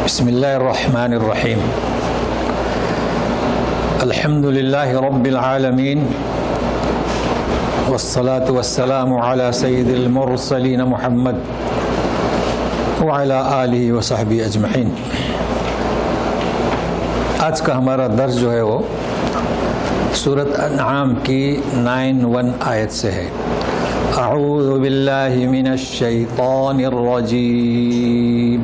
بسم الله الرحمن الرحيم. الحمد لله رب العالمين، والصلاة والسلام على سيد المرسلين محمد وعلى آلہ وصحبہ اجمعین. آج کا ہمارا درس جو ہے وہ سورۃ انعام کی 9 آیت سے ہے. اعوذ باللہ من الشیطان الرجیم.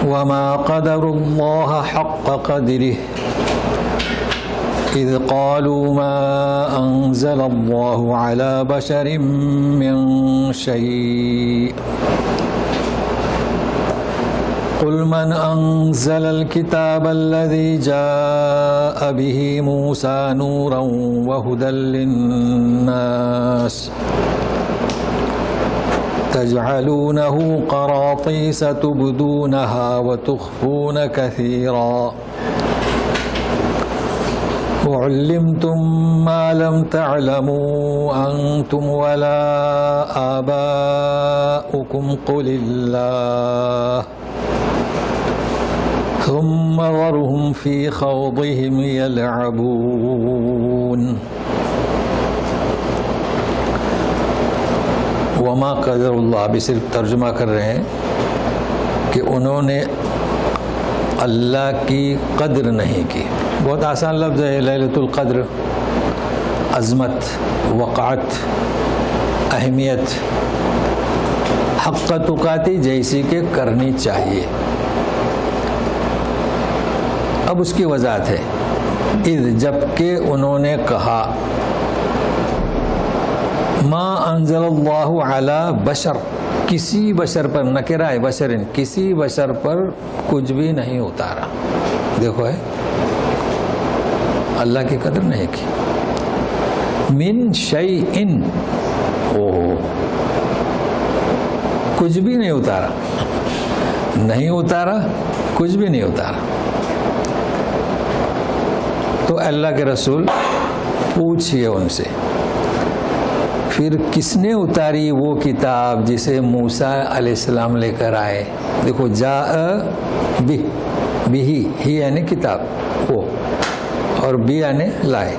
وما قدر اللہ حق قدره اذ قالوا ما انزل اللہ على بشر من شیء قل من انزل الكتاب الذي جاء به موسى نورا وهدى للناس تجعلونه قراطيس تبدونها وتخفون كثيرا وعلمتم ما لم تعلموا أنتم ولا آباؤكم قل الله ثم ذرهم في خوضهم يلعبون. وما قدر اللہ، ابھی صرف ترجمہ کر رہے ہیں کہ انہوں نے اللہ کی قدر نہیں کی. بہت آسان لفظ ہے لیلۃ القدر. عظمت، وقعت، اہمیت حق تقاتی جیسی کہ کرنی چاہیے. اب اس کی وضاحت ہے. اذ، جب کہ انہوں نے کہا ما انزل اللہ علی بشر، کسی بشر پر، نکرہ ہے بشرن، کسی بشر پر کچھ بھی نہیں اتارا. دیکھو ہے اللہ کی قدر نہیں کی. من شیئن، کچھ بھی نہیں اتارا، نہیں اتارا، کچھ بھی نہیں اتارا. تو اللہ کے رسول پوچھئے ان سے پھر کس نے اتاری وہ کتاب جسے موسیٰ علیہ السلام لے کر آئے. دیکھو جاء بھی ہی یعنی کتاب وہ، اور بی یعنی لائے.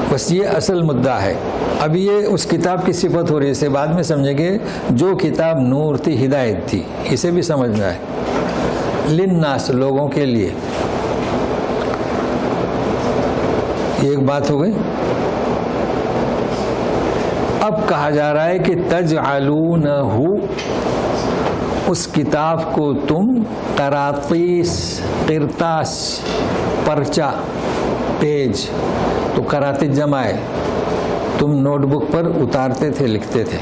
بس یہ اصل مدعا ہے. اب یہ اس کتاب کی صفت ہو رہی ہے، اسے بعد میں سمجھیں گے. جو کتاب نور تھی، ہدایت تھی، اسے بھی سمجھنا ہے. للناس، لوگوں کے لیے. یہ ایک بات ہو گئی. اب کہا جا رہا ہے کہ تجعلونہ، اس کتاب کو تم قراطیس، قرطاس، پرچہ، پیج. تو قراطیس جمع ہے، تم نوٹ بک پر اتارتے تھے، لکھتے تھے.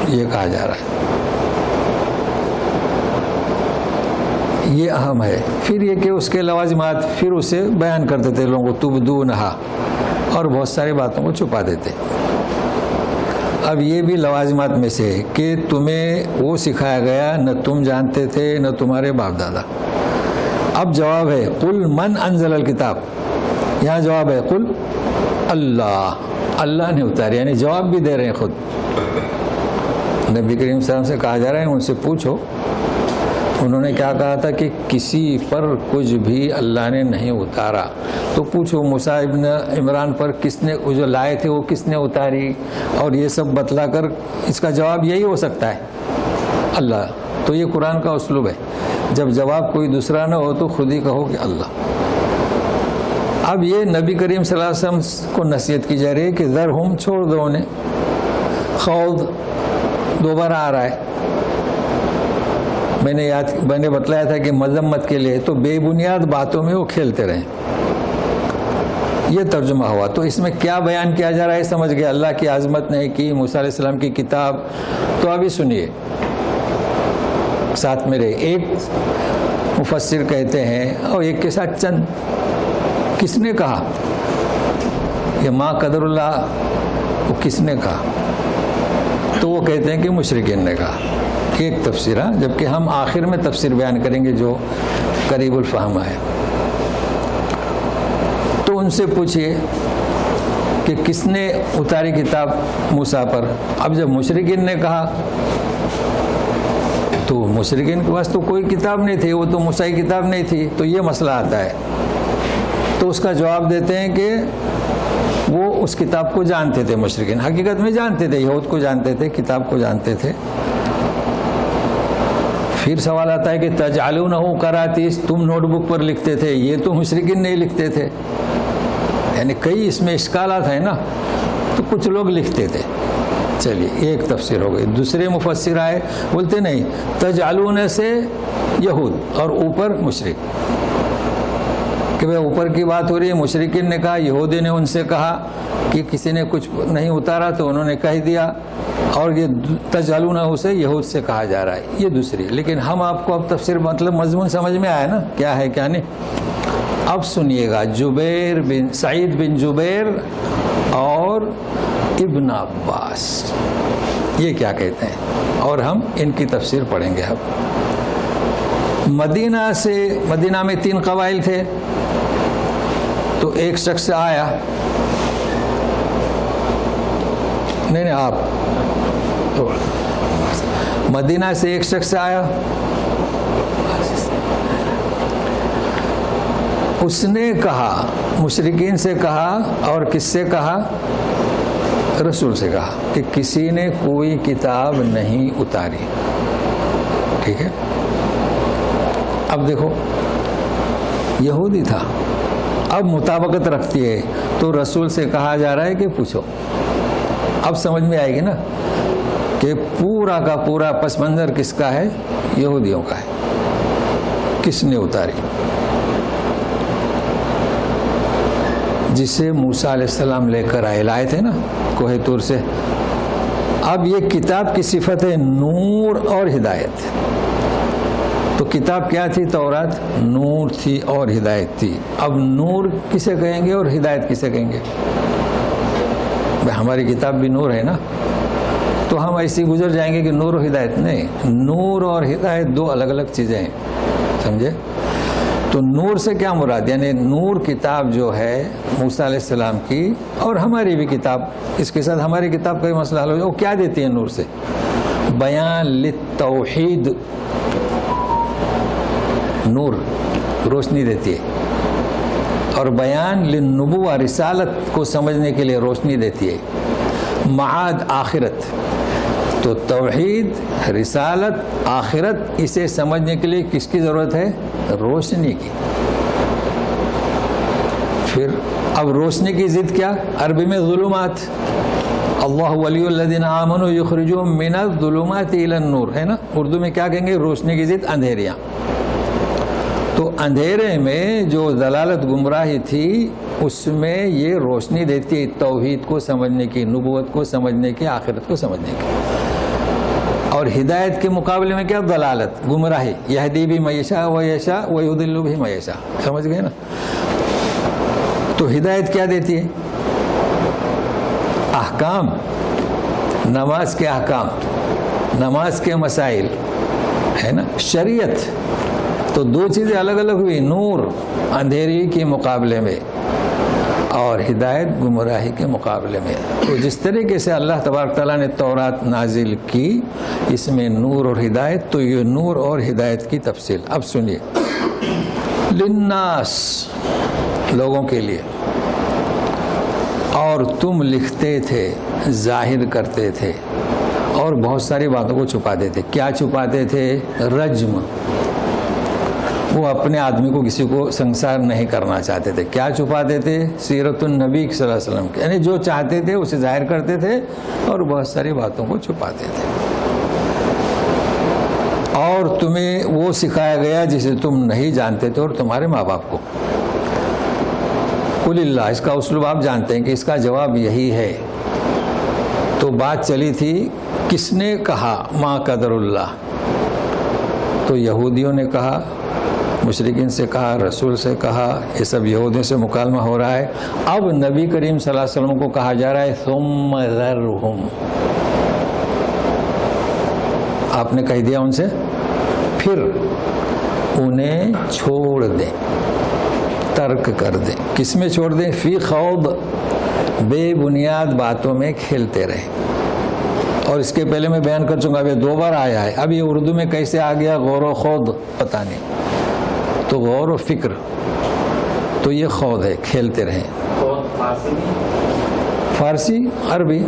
یہ کہا جا رہا ہے. یہ اہم ہے. پھر یہ کہ اس کے لوازمات پھر اسے بیان کرتے تھے لوگوں کو. تبدونہا، اور بہت ساری باتوں کو چھپا دیتے. اب یہ بھی لوازمات میں سے ہے کہ تمہیں وہ سکھایا گیا، نہ تم جانتے تھے نہ تمہارے باپ دادا. اب جواب ہے قل من انزل الکتاب. یہاں جواب ہے قل اللہ، اللہ نے اتاری، یعنی جواب بھی دے رہے ہیں خود. نبی کریم صلی اللہ علیہ وسلم سے کہا جا رہا ہے ان سے پوچھو. انہوں نے کیا کہا تھا کہ کسی پر کچھ بھی اللہ نے نہیں اتارا. تو پوچھو موسیٰ ابن عمران پر کس نے، جو لائے تھے وہ کس نے اتاری، اور یہ سب بتلا کر اس کا جواب یہی ہو سکتا ہے اللہ. تو یہ قرآن کا اسلوب ہے. جب جواب کوئی دوسرا نہ ہو تو خود ہی کہو کہ اللہ. اب یہ نبی کریم صلی اللہ علیہ وسلم کو نصیحت کی جا رہی ہے کہ ذرہم، چھوڑ دو انہیں. خوض دوبارہ آ رہا ہے. میں نے بتلایا تھا کہ مذمت کے لیے. تو بے بنیاد باتوں میں وہ کھیلتے رہیں. یہ ترجمہ ہوا. تو اس میں کیا بیان کیا جا رہا ہے سمجھ گئے. اللہ کی عظمت نہیں کی، موسیٰ علیہ السلام کی کتاب. تو ابھی سنیے، ساتھ میرے. ایک مفسر کہتے ہیں، اور ایک کے ساتھ چند. کس نے کہا کہ ما قدر اللہ، وہ کس نے کہا؟ تو وہ کہتے ہیں کہ مشرکین نے کہا. ایک تفسیر ہے، جبکہ ہم آخر میں تفسیر بیان کریں گے جو قریب الفہم ہے. تو ان سے پوچھئے کہ کس نے اتاری کتاب موسیٰ پر. اب جب مشرکین نے کہا تو مشرکین کے پاس تو کوئی کتاب نہیں تھی, وہ تو موسیٰ کی کتاب نہیں تھی, تو یہ مسئلہ آتا ہے. تو اس کا جواب دیتے ہیں کہ وہ اس کتاب کو جانتے تھے, مشرکین حقیقت میں جانتے تھے, یہود کو جانتے تھے, کتاب کو جانتے تھے. پھر سوال آتا ہے کہ تجعلونہ قراطیس, تم نوٹ بک پر لکھتے تھے, یہ تو مشرکین نہیں لکھتے تھے. یعنی کئی اس میں اشکالات ہیں نا, تو کچھ لوگ لکھتے تھے. چلیے ایک تفسیر ہو گئی. دوسرے مفسر آئے, بولتے نہیں, تجعلون سے یہود اور اوپر مشرک, کہ بھائی اوپر کی بات ہو رہی ہے. مشرکین نے کہا, یہودی نے ان سے کہا کہ کسی نے کچھ نہیں اتارا تو انہوں نے کہہ دیا, اور یہ تجعلونہ سے یہود سے کہا جا رہا ہے, یہ دوسری. لیکن ہم آپ کو اب تفسیر مطلب مضمون سمجھ میں آیا نا کیا ہے کیا نہیں. اب سنیے گا, سعید بن جبیر اور ابن عباس یہ کیا کہتے ہیں, اور ہم ان کی تفسیر پڑھیں گے. اب مدینہ میں 3 قبائل تھے. تو ایک شخص آیا, نہیں آپ تو مدینہ سے ایک شخص آیا, اس نے کہا, مشرکین سے کہا, اور کس سے کہا, رسول سے کہا کہ کسی نے کوئی کتاب نہیں اتاری. ٹھیک ہے. اب دیکھو یہودی تھا, اب مطابقت رکھتی ہے, تو رسول سے کہا جا رہا ہے کہ پوچھو. اب سمجھ میں آئے گی نا کہ پورا کا پورا پس منظر کس کا ہے, یہودیوں کا ہے. کس نے اتاری, جسے موسیٰ علیہ السلام لے کر لائے تھے نا کوہ طور سے. اب یہ کتاب کی صفت ہے نور اور ہدایت. تو کتاب کیا تھی, تورات نور تھی اور ہدایت تھی. اب نور کسے کہیں گے اور ہدایت کسے کہیں گے؟ ہماری کتاب بھی نور ہے نا, تو ہم ایسے گزر جائیں گے کہ نور و ہدایت نہیں. نور اور ہدایت 2 الگ الگ چیزیں ہیں, سمجھے. تو نور سے کیا مراد, یعنی نور کتاب جو ہے موسیٰ علیہ السلام کی, اور ہماری بھی کتاب, اس کے ساتھ ہماری کتاب کا مسئلہ حل ہو جائے. وہ کیا دیتی ہے نور سے, بیان للتوحید, نور روشنی دیتی ہے, اور بیان للنبوہ رسالت کو سمجھنے کے لیے روشنی دیتی ہے. معاد آخرت, تو توحید, رسالت, آخرت, اسے سمجھنے کے لیے کس کی ضرورت ہے, روشنی کی. پھر اب روشنی کی ضد کیا, عربی میں ظلمات. اللہ ولی الذین آمنوا یخرجوہم من الظلمات الی النور, ہے نا. اردو میں کیا کہیں گے, روشنی کی ضد اندھیریاں. تو اندھیرے میں جو ضلالت گمراہی تھی, اس میں یہ روشنی دیتی ہے توحید کو سمجھنے کی, نبوت کو سمجھنے کی, آخرت کو سمجھنے کی. اور ہدایت کے مقابلے میں کیا, ضلالت, گمراہی. یہدی بھی میشا و یشا و یضل بھی میشا, سمجھ گئے نا. تو ہدایت کیا دیتی ہے, احکام, نماز کے احکام, نماز کے مسائل, ہے نا. شریعت, تو 2 چیزیں الگ الگ ہوئی, نور اندھیری کے مقابلے میں, اور ہدایت گمراہی کے مقابلے میں. تو جس طریقے سے اللہ تبارک تعالیٰ نے تورات نازل کی, اس میں نور اور ہدایت, تو یہ نور اور ہدایت کی تفصیل. اب سنیے, للناس, لوگوں کے لیے, اور تم لکھتے تھے, ظاہر کرتے تھے, اور بہت ساری باتوں کو چھپاتے تھے. کیا چھپاتے تھے, رجم, وہ اپنے آدمی کو کسی کو سنسار نہیں کرنا چاہتے تھے. کیا چھپاتے تھے, سیرت النبی صلی اللہ علیہ وسلم کی, یعنی جو چاہتے تھے اسے ظاہر کرتے تھے, اور بہت ساری باتوں کو چھپاتے تھے. اور تمہیں وہ سکھایا گیا جسے تم نہیں جانتے تھے, اور تمہارے ماں باپ کو. قل اللہ, اس کا اسلوب آپ جانتے ہیں کہ اس کا جواب یہی ہے. تو بات چلی تھی, کس نے کہا ما قدر اللہ, تو یہودیوں نے کہا, مشرکین سے کہا, رسول سے کہا, یہ سب یہودیوں سے مکالمہ ہو رہا ہے. اب نبی کریم صلی اللہ علیہ وسلم کو کہا جا رہا ہے ثم ذرہم, آپ نے کہہ دیا ان سے, پھر انہیں چھوڑ دیں, ترک کر دیں. کس میں چھوڑ دیں, فی خوض, بے بنیاد باتوں میں کھیلتے رہے. اور اس کے پہلے میں بیان کر چکا, اب یہ 2 بار آیا ہے. اب یہ اردو میں کیسے آ گیا غور و خوض پتہ نہیں. تو غور و فکر تو یہ خوض ہے, کھیلتے رہیں. فارسی, عربی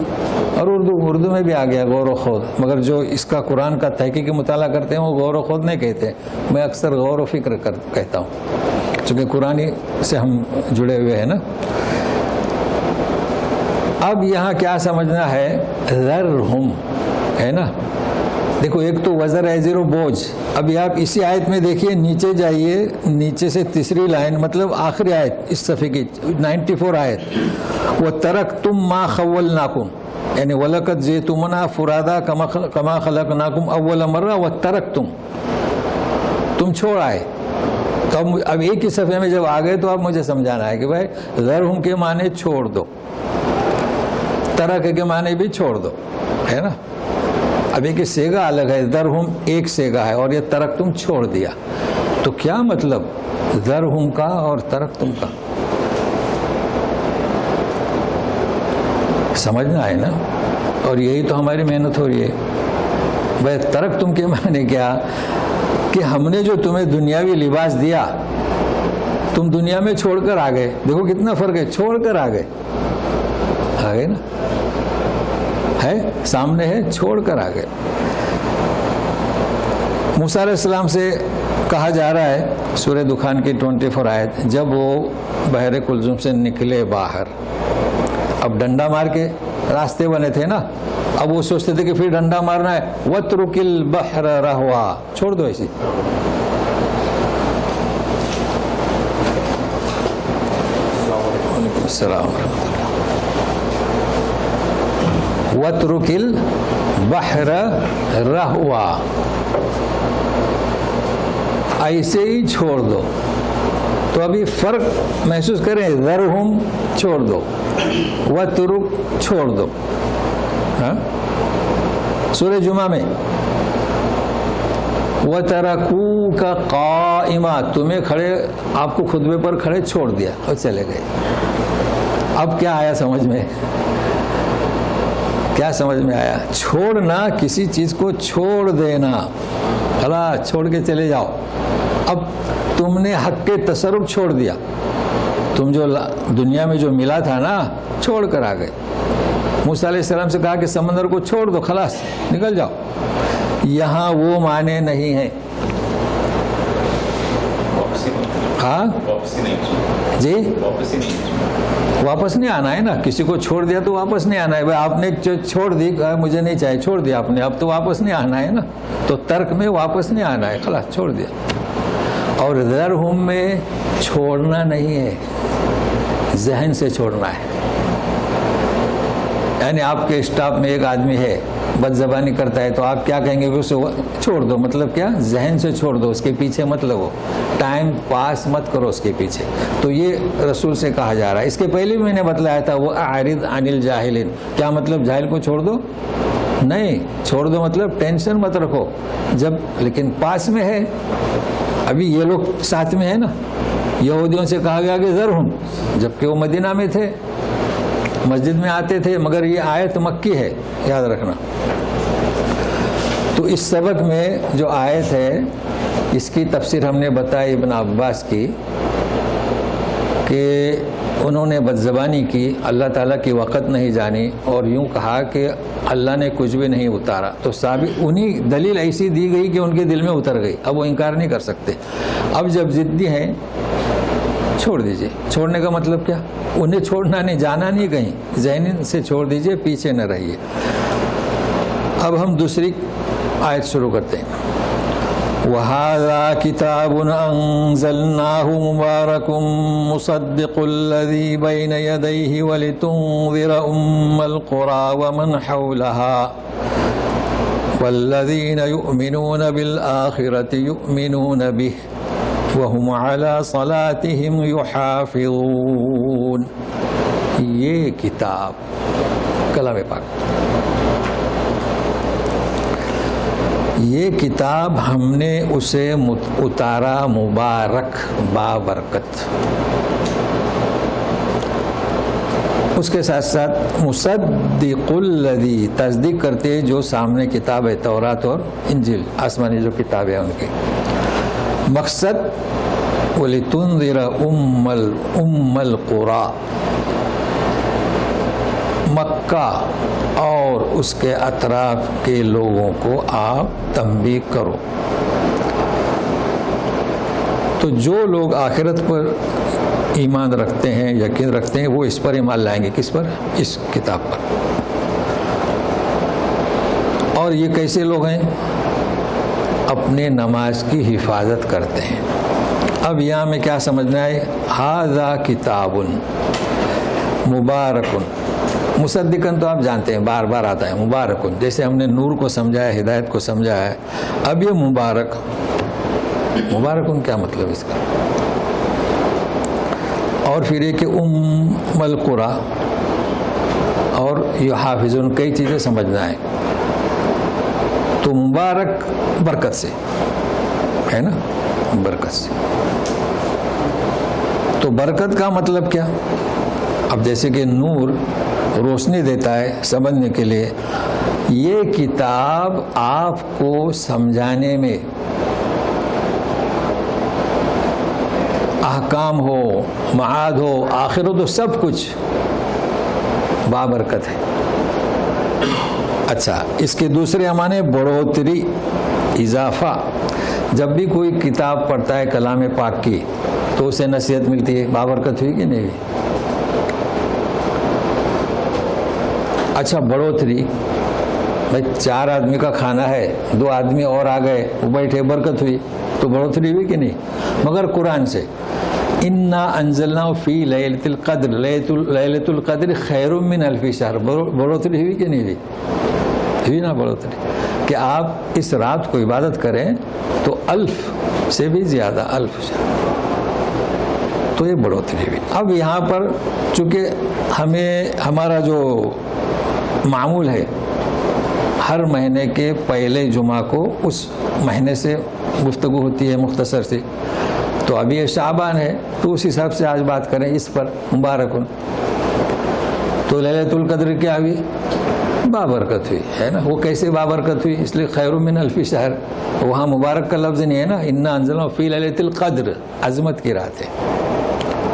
اور اردو میں بھی آ گیا غور و خوض, مگر جو اس کا قرآن کا تحقیقی مطالعہ کرتے ہیں وہ غور و خوض نہیں کہتے, میں اکثر غور و فکر کہتا ہوں, چونکہ قرآنی سے ہم جڑے ہوئے ہیں نا. اب یہاں کیا سمجھنا ہے, ذرہم ہے نا. دیکھو ایک تو وزر ہے زیرو بوجھ. ابھی آپ اسی آیت میں دیکھیے, نیچے جائیے, نیچے سے تیسری لائن مطلب آخری آیت اس صفحے کی 94 آیت, وَتَرَكْتُمْ مَا خَوَّلْنَاكُمْ, یعنی وَلَقَدْ جِئْتُمُونَا فُرَادَا كَمَا خَلَقْنَاكُمْ أَوَّلَ مَرَّةٍ وَتَرَكْتُمْ, تم چھوڑ آئے. تو اب ایک ہی صفحے میں جب آ گئے تو اب مجھے سمجھانا ہے کہ بھائی ذرہم کے معنی چھوڑ دو, ترک کے معنی بھی چھوڑ دو, ہے نا. اب ایک سیگا الگ ہے, ذرہم ایک سیگا ہے اور یہ ترکتم چھوڑ دیا. تو کیا مطلب ذرہم کا اور ترکتم کا, سمجھنا ہے نا. اور یہی تو ہماری محنت ہو رہی ہے. بھائی ترکتم کے معنی کیا, کہ ہم نے جو تمہیں دنیاوی لباس دیا تم دنیا میں چھوڑ کر آ گئے. دیکھو کتنا فرق ہے, چھوڑ کر آ گئے نا, ہے سامنے ہے, چھوڑ کر آ گئے. موسیٰ علیہ السلام سے کہا جا رہا ہے سورہ دخان کی 24 آیت, جب وہ بحر کلثوم سے نکلے باہر, اب ڈنڈا مار کے راستے بنے تھے نا, اب وہ سوچتے تھے کہ پھر ڈنڈا مارنا ہے, وَاتْرُكِ الْبَحْرَ رَهْوًا, چھوڑ دو ایسی. وعلیکم السلام ورحمۃ اللہ. وَاتْرُكِ الْبَحْرَ رَهْوًا, ایسے ہی چھوڑ دو. تو ابھی فرق محسوس کریں, ذرہم چھوڑ دو, وَاتْرُك چھوڑ دو. سورہ جمعہ میں وَتَرَكُوكَ قَائِمًا, تمہیں کھڑے, آپ کو خطبے پر کھڑے چھوڑ دیا اور چلے گئے. اب کیا آیا سمجھ میں, کیا سمجھ میں آیا؟ چھوڑنا, کسی چیز کو چھوڑ دینا, خلاص چھوڑ کے چلے جاؤ. اب تم نے حق کے تصرف چھوڑ دیا, تم جو دنیا میں جو ملا تھا نا چھوڑ کر آ گئے. موسیٰ علیہ السلام سے کہا کہ سمندر کو چھوڑ دو, خلاص نکل جاؤ. یہاں وہ معنی نہیں ہے. ہاں جی, واپس نہیں آنا ہے نا. کسی کو چھوڑ دیا تو واپس نہیں آنا ہے. بھائی آپ نے چھوڑ دی, مجھے نہیں چاہیے, چھوڑ دیا آپ نے, اب تو واپس نہیں آنا ہے نا. تو ترک میں واپس نہیں آنا ہے, خلاص چھوڑ دیا. اور ذرہم میں چھوڑنا نہیں ہے, ذہن سے چھوڑنا ہے. یعنی آپ کے اسٹاف میں ایک آدمی ہے بد زبانی کرتا ہے, تو آپ کیا کہیں گے, اسے چھوڑ دو. مطلب کیا, ذہن سے چھوڑ دو, اس کے پیچھے مت لگو, ٹائم پاس مت کرو اس کے پیچھے. تو یہ رسول سے کہا جا رہا ہے. اس کے پہلے میں نے بتلایا تھا وہ اعرض عن الجاہلین, کیا مطلب جاہل کو چھوڑ دو, نہیں چھوڑ دو مطلب ٹینشن مت رکھو. جب لیکن پاس میں ہے, ابھی یہ لوگ ساتھ میں ہے نا. یہودیوں سے کہا گیا کہ ذرہم, جبکہ وہ مدینہ میں تھے, مسجد میں آتے تھے, مگر یہ آیت مکی ہے, یاد رکھنا. تو اس سبق میں جو آیت ہے اس کی تفسیر ہم نے بتائی ابن عباس کی, کہ انہوں نے بدزبانی کی, اللہ تعالیٰ کی وقت نہیں جانی, اور یوں کہا کہ اللہ نے کچھ بھی نہیں اتارا. تو انہی دلیل ایسی دی گئی کہ ان کے دل میں اتر گئی. اب وہ انکار نہیں کر سکتے. اب جب ضدی ہیں چھوڑ دیجئے. چھوڑنے کا مطلب کیا, انہیں چھوڑنا نہیں, جانا نہیں کہیں, ذہن سے چھوڑ دیجئے, پیچھے نہ رہیے. اب ہم دوسری آیت شروع کرتے ہیں. وَهَذَا كِتَابٌ أَنزَلْنَاهُ مُبَارَكٌ مُصَدِّقُ الَّذِي بَيْنَ يَدَيْهِ وَلِتُنذِرَ أُمَّ الْقُرَى وَمَنْ حَوْلَهَا وَالَّذِينَ يُؤْمِنُونَ بِالْآخِرَةِ يُؤْمِنُونَ بِهِ وَهُمْ عَلَى صَلَاتِهِمْ يُحَافِظُونَ. یہ کتاب کلام پاک, یہ کتاب ہم نے اسے اتارا مبارک, بابرکت. اس کے ساتھ ساتھ مصدق الذی، تصدیق کرتے ہیں جو سامنے کتاب ہے تورات اور انجیل، آسمانی جو کتاب ہے ان کی۔ مقصد وَلِتُنذِرَ أُمَّ الْقُرَى، مکہ اور اس کے اطراف کے لوگوں کو آپ تنبیہ کرو۔ تو جو لوگ آخرت پر ایمان رکھتے ہیں، یقین رکھتے ہیں، وہ اس پر ایمان لائیں گے۔ کس پر؟ اس کتاب پر۔ اور یہ کیسے لوگ ہیں؟ اپنے نماز کی حفاظت کرتے ہیں۔ اب یہاں میں کیا سمجھنا ہے؟ ھذا کتاب مبارک، مصدقاً تو آپ جانتے ہیں بار بار آتا ہے مبارکن، جیسے ہم نے نور کو سمجھا ہے، ہدایت کو سمجھا ہے، اب یہ مبارک، مبارکن کیا مطلب اس کا؟ اور پھر یہ کہ ام القری اور یہ حافظون، کئی چیزیں سمجھنا ہے۔ تو مبارک برکت سے ہے نا، برکت سے۔ تو برکت کا مطلب کیا؟ اب جیسے کہ نور روشنی دیتا ہے سمجھنے کے لیے، یہ کتاب آپ کو سمجھانے میں، احکام ہو، معاد ہو، آخرت ہو، سب کچھ بابرکت ہے۔ اچھا، اس کے دوسرے معنی بڑھوتری، اضافہ۔ جب بھی کوئی کتاب پڑھتا ہے کلام پاک کی تو اسے نصیحت ملتی ہے، بابرکت ہوئی کہ نہیں ہوئی؟ اچھا، بڑھوتری، بھائی 4 آدمی کا کھانا ہے، 2 آدمی اور آ گئے، وہ بیٹھے، برکت ہوئی، تو بڑھوتری ہوئی کہ نہیں؟ مگر قرآن سے انا انزلناہ فی لیلۃ القدر، لیلۃ القدر خیر من الف شہر، بڑھوتری ہوئی کہ نہیں ہوئی؟ ہوئی نا بڑھوتری، کہ آپ اس رات کو عبادت کریں تو 1000 سے بھی زیادہ، 1000 شہر، تو یہ بڑھوتری ہوئی۔ اب یہاں پر چونکہ ہمارا جو معمول ہے ہر مہینے کے پہلے جمعہ کو اس مہینے سے گفتگو ہوتی ہے مختصر سی، تو ابھی یہ شعبان ہے تو اس حساب سے آج بات کریں اس پر، مبارکن۔ تو لیلۃ القدر کیا ہوئی؟ بابرکت ہوئی، ہے نا۔ وہ کیسے بابرکت ہوئی؟ اس لیے خیر من الف شہر، وہاں مبارک کا لفظ نہیں ہے نا، انا انزلناہ فی لیلۃ القدر، عظمت کی رات ہے۔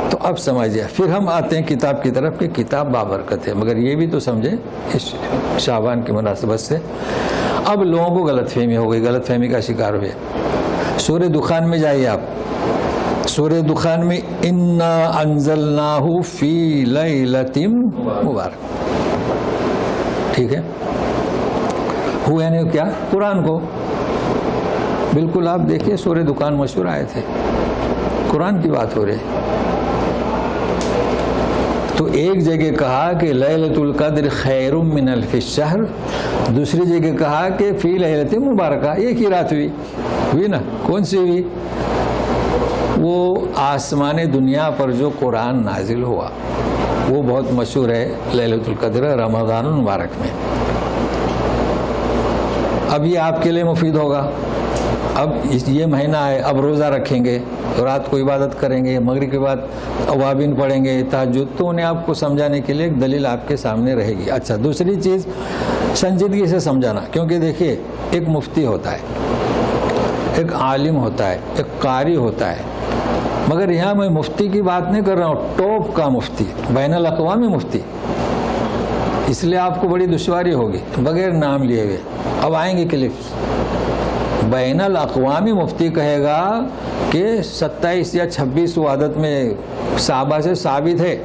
تو اب سمجھیے، پھر ہم آتے ہیں کتاب کی طرف کہ کتاب بابرکت ہے، مگر یہ بھی تو سمجھیں اس شعبان کی مناسبت سے۔ اب لوگوں کو غلط فہمی ہو گئی، غلط فہمی کا شکار ہوئے۔ سورہ دخان میں جائیے آپ، سورہ دخان میں انا انزلناہ فی لیلۃ مبارک، ٹھیک ہے، ہو یعنی کیا؟ قرآن کو، بالکل آپ دیکھیے سورہ دخان مشہور آئے تھے، قرآن کی بات ہو رہی۔ تو ایک جگہ کہا کہ لیلۃ القدر خیر من الف شہر، دوسری جگہ کہا کہ فی لیلۃ مبارکہ، ایک ہی رات ہوئی نا۔ کون سی ہوئی؟ وہ آسمان دنیا پر جو قرآن نازل ہوا، وہ بہت مشہور ہے، لیلۃ القدر رمضان المبارک میں۔ اب یہ آپ کے لیے مفید ہوگا، اب یہ مہینہ ہے، اب روزہ رکھیں گے، رات کو عبادت کریں گے، مغرب کے بعد اوابین پڑھیں گے، تہجد، تو انہیں آپ کو سمجھانے کے لیے ایک دلیل آپ کے سامنے رہے گی۔ اچھا، دوسری چیز سنجیدگی سے سمجھانا، کیونکہ دیکھیے ایک مفتی ہوتا ہے، ایک عالم ہوتا ہے، ایک قاری ہوتا ہے، مگر یہاں میں مفتی کی بات نہیں کر رہا ہوں، ٹاپ کا مفتی، بین الاقوامی مفتی، اس لیے آپ کو بڑی دشواری ہوگی بغیر نام لیے ہوئے۔ اب آئیں گے کلپس۔ بین الاقوامی مفتی کہے گا کہ 27 یا 26 عدد میں صحابہ سے ثابت ہے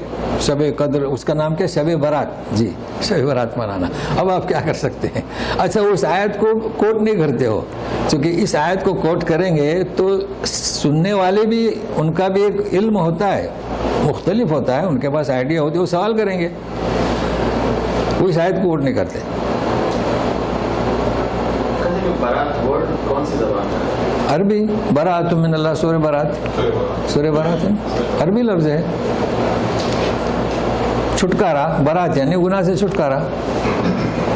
شب قدر، اس کا نام کیا؟ شب برات، جی شب برات منانا۔ اب آپ کیا کر سکتے ہیں؟ اچھا، اس آیت کو کوٹ نہیں کرتے ہو، چونکہ اس آیت کو کوٹ کریں گے تو سننے والے بھی، ان کا بھی ایک علم ہوتا ہے، مختلف ہوتا ہے، ان کے پاس آئیڈیا ہوتی ہے، وہ سوال کریں گے، وہ اس آیت کو کوٹ نہیں کرتے۔ کون سی زبان ہے؟ عربی، برات من اللہ، سورہ برات، سورہ برات ہے، عربی لفظ ہے، چھٹکارا، برات یعنی گناہ سے چھٹکارا،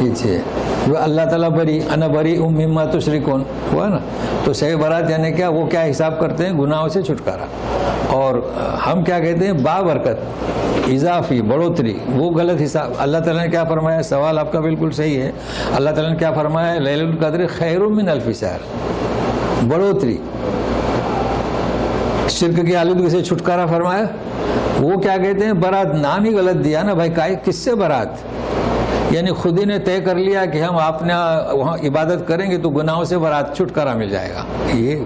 یہ چیز وہ اللہ تعالیٰ بری، انا بری مما تشرکون ہوا نا، تو شب برات یعنی کیا؟ وہ کیا حساب کرتے ہیں؟ گناہوں سے چھٹکارا۔ اور ہم کیا کہتے ہیں بابرکت، اضافی، بڑھوتری، وہ غلط حساب. اللہ تعالیٰ نے کیا فرمایا؟ سوال آپ کا بالکل صحیح ہے. اللہ تعالیٰ نے کیا فرمایا؟ لیلۃ القدر خیر من الف شہر، بڑھوتری. شرک کی آلودگی سے چھٹکارا فرمایا. وہ کیا کہتے ہیں؟ برات. نام ہی غلط دیا نا بھائی. کس سے برات؟ یعنی خود ہی نے طے کر لیا کہ ہم آپ نے وہاں عبادت کریں گے تو گناہوں سے برات، چھٹکارا مل جائے گا. یہ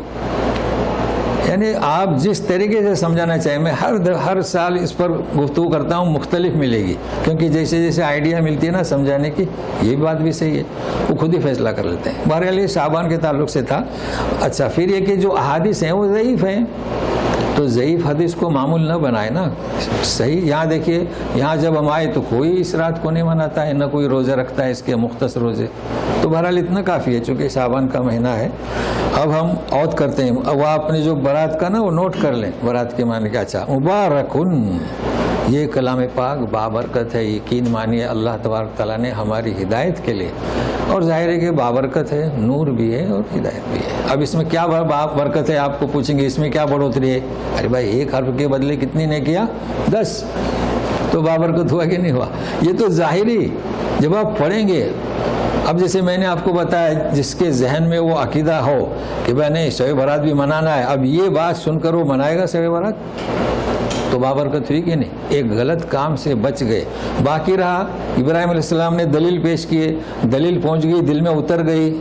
یعنی آپ جس طریقے سے سمجھانا چاہیں، میں ہر سال اس پر گفتگو کرتا ہوں، مختلف ملے گی، کیونکہ جیسے جیسے آئیڈیا ملتی ہے نا سمجھانے کی، یہ بات بھی صحیح ہے، وہ خود ہی فیصلہ کر لیتے ہیں. بہرحال یہ شعبان کے تعلق سے تھا. اچھا، پھر یہ کہ جو احادیث ہیں وہ ضعیف ہیں، تو ضعیف حدیث کو معمول نہ بنائے نا. صحیح. یہاں دیکھیے، یہاں جب ہم آئے تو کوئی اس رات کو نہیں مناتا ہے، نہ کوئی روزے رکھتا ہے اس کے مختصر روزے. تو بہرحال اتنا کافی ہے چونکہ شعبان کا مہینہ ہے. اب ہم عود کرتے ہیں. اب آپ نے جو برات کا نا وہ نوٹ کر لیں. برات کے معنی کیا؟ اچھا، مبارکن، یہ کلام پاک بابرکت ہے. یقین مانیے اللہ تبارک تعالیٰ نے ہماری ہدایت کے لیے، اور ظاہر ہے کہ بابرکت ہے، نور بھی ہے اور ہدایت بھی ہے. اب اس میں کیا برکت ہے؟ آپ کو پوچھیں گے اس میں کیا بڑھوتری ہے؟ ارے بھائی، ایک حرف کے بدلے کتنی نے کیا؟ 10. تو بابرکت ہوا کہ نہیں ہوا؟ یہ تو ظاہری جب آپ پڑھیں گے. اب جیسے میں نے آپ کو بتایا، جس کے ذہن میں وہ عقیدہ ہو کہ بھائی نہیں شب برات بھی منانا ہے، اب یہ بات سن کر وہ منائے گا شب برات، تو بابرکت ہوئی کہ نہیں؟ ایک غلط کام سے بچ گئے. باقی رہا، ابراہیم علیہ السلام نے دلیل پیش کیے، دلیل پہنچ گئی، دل میں اتر گئی،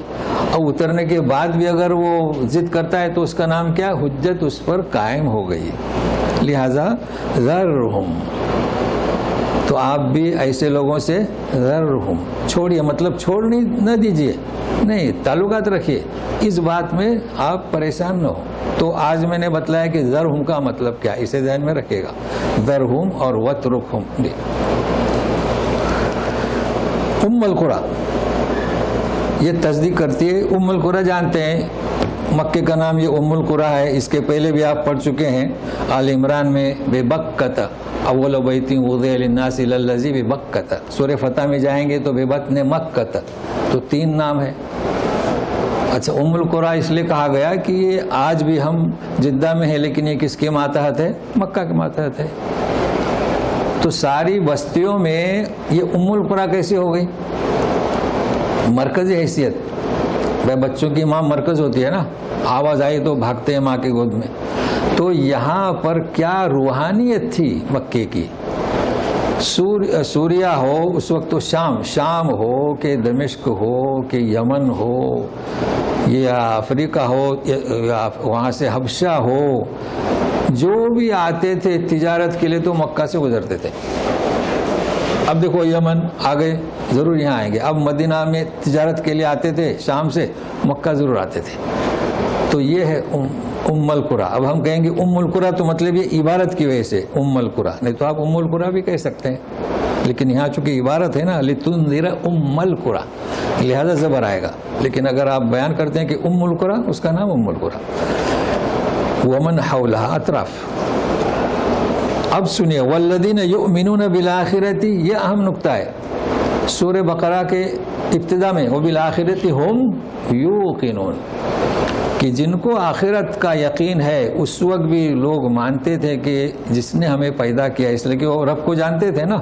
اور اترنے کے بعد بھی اگر وہ ضد کرتا ہے تو اس کا نام کیا؟ حجت اس پر قائم ہو گئی. لہذا ذرہم، تو آپ بھی ایسے لوگوں سے ذرہم چھوڑیے، مطلب چھوڑ نہ دیجیے، نہیں، تعلقات رکھیے. اس بات میں آپ پریشان نہ ہو. تو آج میں نے بتلایا کہ ذرہم کا مطلب کیا، اسے ذہن میں رکھے گا. ذرہم اور وترکہم. ام القری یہ تصدیق کرتی ہے. ام القری جانتے ہیں، مکے کا نام یہ ام القری ہے. اس کے پہلے بھی آپ پڑھ چکے ہیں آل عمران میں، بے بکت اول بیت وضع للناس للذی ببکت. سورہ فتح میں جائیں گے تو بے بطن مکت. تو 3 نام ہے. اچھا، ام القری اس لیے کہا گیا کہ یہ آج بھی ہم جدہ میں ہیں، لیکن یہ کس کے ماتحت ہے؟ مکہ کے ماتحت ہے. تو ساری بستیوں میں یہ ام القری کیسے ہو گئی؟ مرکزی حیثیت. بھائی بچوں کی ماں مرکز ہوتی ہے نا، آواز آئی تو بھاگتے ہیں ماں کی گود میں. تو یہاں پر کیا روحانیت تھی مکے کی. سوریہ ہو اس وقت، تو شام ہو کہ دمشق ہو کہ یمن ہو یا افریقہ ہو یا وہاں سے حبشہ ہو، جو بھی آتے تھے تجارت کے لیے تو مکہ سے گزرتے تھے. اب دیکھو یمن آ گئے، ضرور یہاں آئیں گے. اب مدینہ میں تجارت کے لیے آتے تھے، شام سے مکہ ضرور آتے تھے. تو یہ ہے ام القری. اب ہم کہیں گے ام القری تو مطلب یہ عبارت کی وجہ سے ام القری، نہیں تو آپ ام القری بھی کہہ سکتے ہیں، لیکن یہاں چونکہ عبارت ہے نا لتنذر ام القری، لہذا زبر آئے گا. لیکن اگر آپ بیان کرتے ہیں کہ ام القری، اس کا نام ام القری. ومن حولها اطراف. اب سنیے، والذین یؤمنون بالآخرۃ، یہ اہم نقطہ ہے سورہ بقرہ کے ابتدا میں. وبالآخرۃ ہم یوقنون، کہ جن کو آخرت کا یقین ہے. اس وقت بھی لوگ مانتے تھے کہ جس نے ہمیں پیدا کیا، اس لیے کہ وہ رب کو جانتے تھے نا،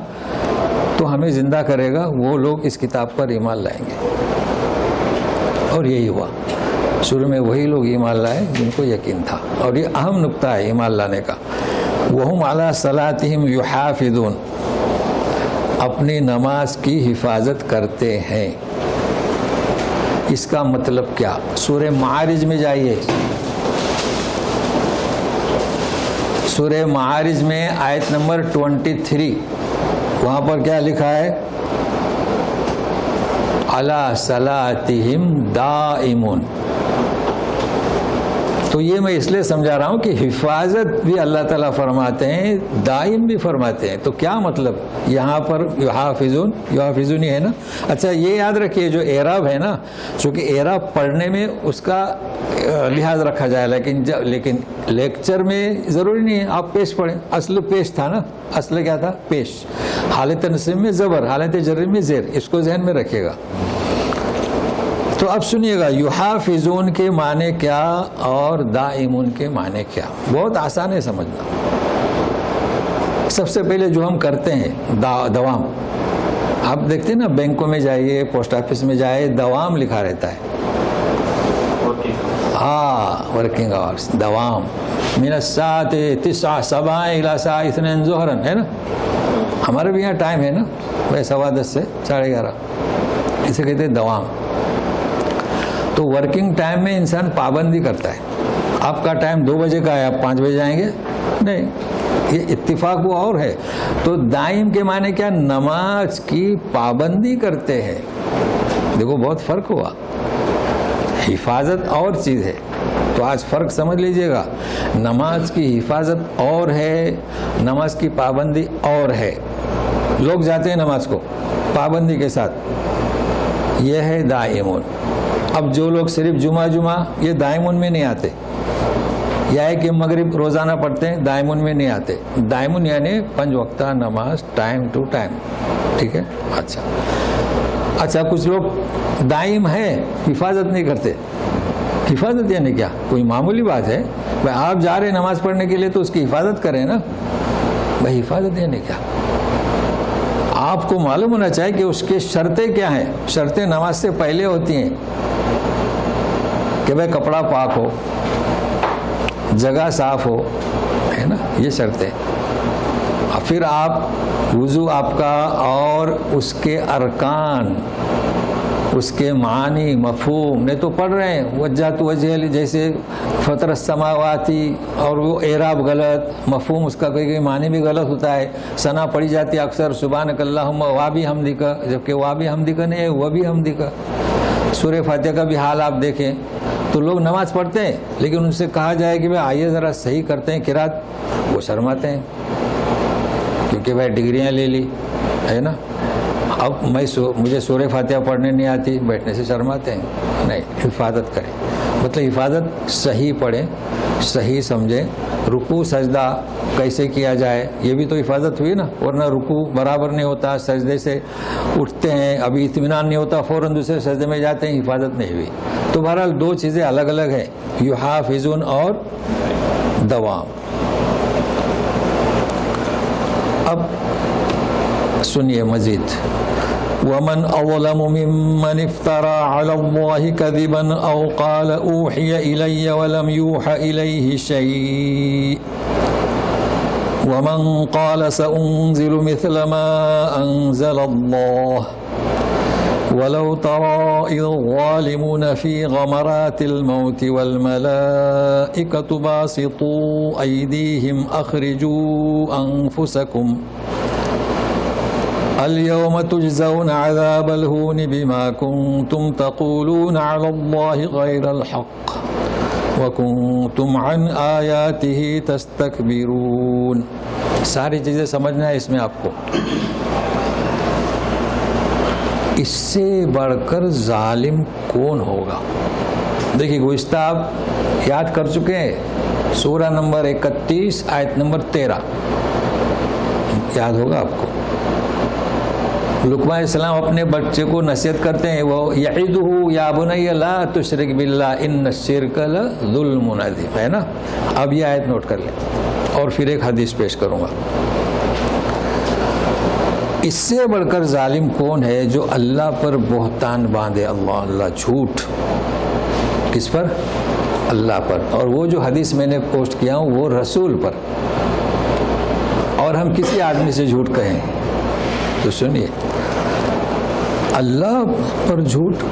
تو ہمیں زندہ کرے گا. وہ لوگ اس کتاب پر ایمان لائیں گے. اور یہی ہوا، شروع میں وہی لوگ ایمان لائے جن کو یقین تھا. اور یہ اہم نقطہ ہے ایمان لانے کا. وَهُمْ عَلَىٰ صَلَاتِهِمْ يُحَافِظُونَ، اپنی نماز کی حفاظت کرتے ہیں. اس کا مطلب کیا؟ سورہ معارج میں جائیے. سورہ معارج میں آیت نمبر 23، وہاں پر کیا لکھا ہے؟ عَلَىٰ صَلَاتِهِمْ دَائِمُونَ. تو یہ میں اس لیے سمجھا رہا ہوں کہ حفاظت بھی اللہ تعالیٰ فرماتے ہیں، دائم بھی فرماتے ہیں. تو کیا مطلب یہاں پر یحافظون ہی ہے نا. اچھا، یہ یاد رکھیے جو اعراب ہے نا، چونکہ اعراب پڑھنے میں اس کا لحاظ رکھا جائے، لیکن لیکچر میں ضروری نہیں ہے آپ پیش پڑھیں. اصل پیش تھا نا، اصل کیا تھا؟ پیش. حالت نصب میں زبر، حالت جر میں زیر، اس کو ذہن میں رکھیے گا. تو اب سنیے گا یحافظون کے معنی کیا اور دائمون کے معنی کیا. بہت آسان ہے سمجھنا. سب سے پہلے جو ہم کرتے ہیں دوام. آپ دیکھتے ہیں نا بینکوں میں جائیے, پوسٹ آفس میں جائے, دوام لکھا رہتا ہے. ہاں, ورکنگ آورس, دوام. من الساعة 9 صباحا الى الساعة 2 ظہرا, ہے نا. ہمارے بھی یہاں ٹائم ہے نا, 10:15 سے 11:30, اسے کہتے ہیں دوام. تو ورکنگ ٹائم میں انسان پابندی کرتا ہے. آپ کا ٹائم 2 بجے کا ہے, آپ 5 بجے جائیں گے نہیں, یہ اتفاق وہ اور ہے. تو دائم کے معنی کیا؟ نماز کی پابندی کرتے ہیں. دیکھو بہت فرق ہوا. حفاظت اور چیز ہے, تو آج فرق سمجھ لیجئے گا. نماز کی حفاظت اور ہے, نماز کی پابندی اور ہے. لوگ جاتے ہیں نماز کو پابندی کے ساتھ, یہ ہے دائمون. اب جو لوگ صرف جمعہ یہ دائمون میں نہیں آتے, یا ہے کہ مغرب روزانہ پڑھتے ہیں, دائمون میں نہیں آتے. دائمون یعنی 5 وقتہ نماز ٹائم ٹو ٹائم. ٹھیک ہے, اچھا کچھ لوگ دائم ہے, حفاظت نہیں کرتے. حفاظت یعنی کیا؟ کوئی معمولی بات ہے بھائی, آپ جا رہے ہیں نماز پڑھنے کے لیے تو اس کی حفاظت کریں نا بھائی. حفاظت یعنی کیا؟ آپ کو معلوم ہونا چاہیے کہ اس کے شرطیں کیا ہیں. شرطیں نماز سے پہلے ہوتی ہیں کہ بھائی کپڑا پاک ہو, جگہ صاف ہو, ہے نا, یہ شرطیں. پھر آپ وضو آپ کا اور اس کے ارکان, اس کے معنی مفہوم نہیں تو پڑھ رہے ہیں وجہت وجہ جیسے فطر السماواتی, اور وہ اعراب غلط, مفہوم اس کا کوئی معنی بھی غلط ہوتا ہے. ثنا پڑھی جاتی ہے اکثر سبحانک اللہم وا بھی حمدک, جبکہ وا بھی حمدک نہیں ہے, وہ بھی حمدک. سورہ فاتحہ کا بھی حال آپ دیکھیں تو لوگ نماز پڑھتے ہیں لیکن ان سے کہا جائے کہ بھائی آئیے ذرا صحیح کرتے ہیں قرات, وہ شرماتے ہیں کیونکہ بھائی ڈگریاں لے لی ہے نا. اب مجھے سورہ فاتحہ پڑھنے نہیں آتی, بیٹھنے سے شرماتے ہیں. نہیں, حفاظت کریں. مطلب حفاظت صحیح پڑھیں, صحیح سمجھیں. رکوع سجدہ کیسے کیا جائے یہ بھی تو حفاظت ہوئی نا, ورنہ رکوع برابر نہیں ہوتا, سجدے سے اٹھتے ہیں ابھی اطمینان نہیں ہوتا, فوراً دوسرے سجدے میں جاتے ہیں, حفاظت نہیں ہوئی. تو بہرحال 2 چیزیں الگ الگ ہیں, یحافظون اور دوام. اب سنیے مزید. ومن أظلم ممن افترى على الله كذبا أو قال أوحي إلي ولم يوحى إليه شيء ومن قال سأنزل مثل ما أنزل الله ولو ترى إذ الظالمون في غمرات الموت والملائكة باسطوا أيديهم أخرجوا أنفسكم اليوم تجزون عذاب الهون بما كنتم تقولون على الله غير الحق وكنتم عن آياته تستكبرون. ساری چیزیں سمجھنا ہے اس میں آپ کو. اس سے بڑھ کر ظالم کون ہوگا؟ دیکھیے گزشتہ آپ یاد کر چکے ہیں, سورہ نمبر 31 آیت نمبر 13 یاد ہوگا آپ کو. لقمان علیہ السلام اپنے بچے کو نصیحت کرتے ہیں, وہ یعظہ یا بنی لا تشرک باللہ ان الشرک لظلم عظیم, ہے نا. اب یہ آیت نوٹ کر لیں اور پھر ایک حدیث پیش کروں گا. اس سے بڑھ کر ظالم کون ہے جو اللہ پر بہتان باندھے, اللہ جھوٹ. کس پر؟ اللہ پر. اور وہ جو حدیث میں نے پوسٹ کیا ہوں وہ رسول پر, اور ہم کسی آدمی سے جھوٹ کہیں تو سنیے, اللہ پر جھوٹ,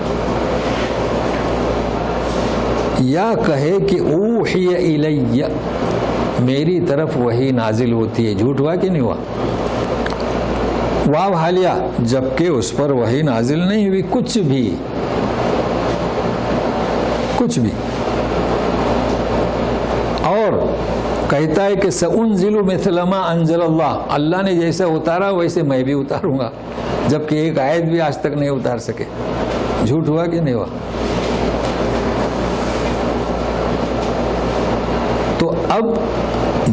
یا کہے کہ اوحی الی, میری طرف وحی نازل ہوتی ہے. جھوٹ ہوا کہ نہیں ہوا؟ واو حالیہ, جبکہ اس پر وحی نازل نہیں ہوئی کچھ بھی. اور کہتا ہے کہ سأنزل مثل ما انزل اللہ, اللہ نے جیسا اتارا ویسے میں بھی اتاروں گا, جبکہ ایک آیت بھی آج تک نہیں اتار سکے. جھوٹ ہوا کہ نہیں ہوا؟ تو اب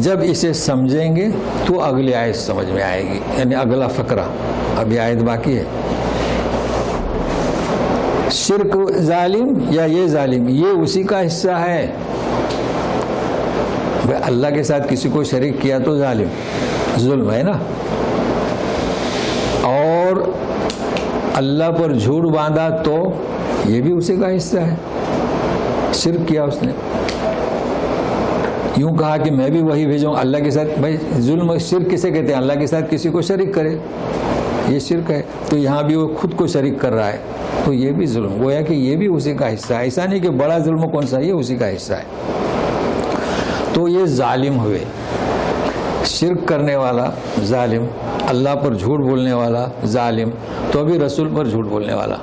جب اسے سمجھیں گے تو اگلی آیت سمجھ میں آئے گی, یعنی اگلا فقرہ. ابھی آیت باقی ہے. شرک ظالم یا یہ ظالم، یہ اسی کا حصہ ہے. اللہ کے ساتھ کسی کو شریک کیا تو ظلم ہے نا، اور اللہ پر جھوٹ باندھا تو یہ بھی اسی کا حصہ ہے، شرک کیا اس نے. یوں کہا کہ میں بھی وہی بھیجوں اللہ کے ساتھ. بھائی ظلم شرک کسے کہتے ہیں؟ اللہ کے ساتھ کسی کو شریک کرے، یہ شرک ہے. تو یہاں بھی وہ خود کو شریک کر رہا ہے تو یہ بھی ظلم گویا کہ یہ بھی اسی کا حصہ ہے. ایسا نہیں کہ بڑا ظلم کون سا، یہ اسی کا حصہ ہے. تو یہ ظالم ہوئے، شرک کرنے والا ظالم، اللہ پر جھوٹ بولنے والا ظالم، تو ابھی رسول پر جھوٹ بولنے والا.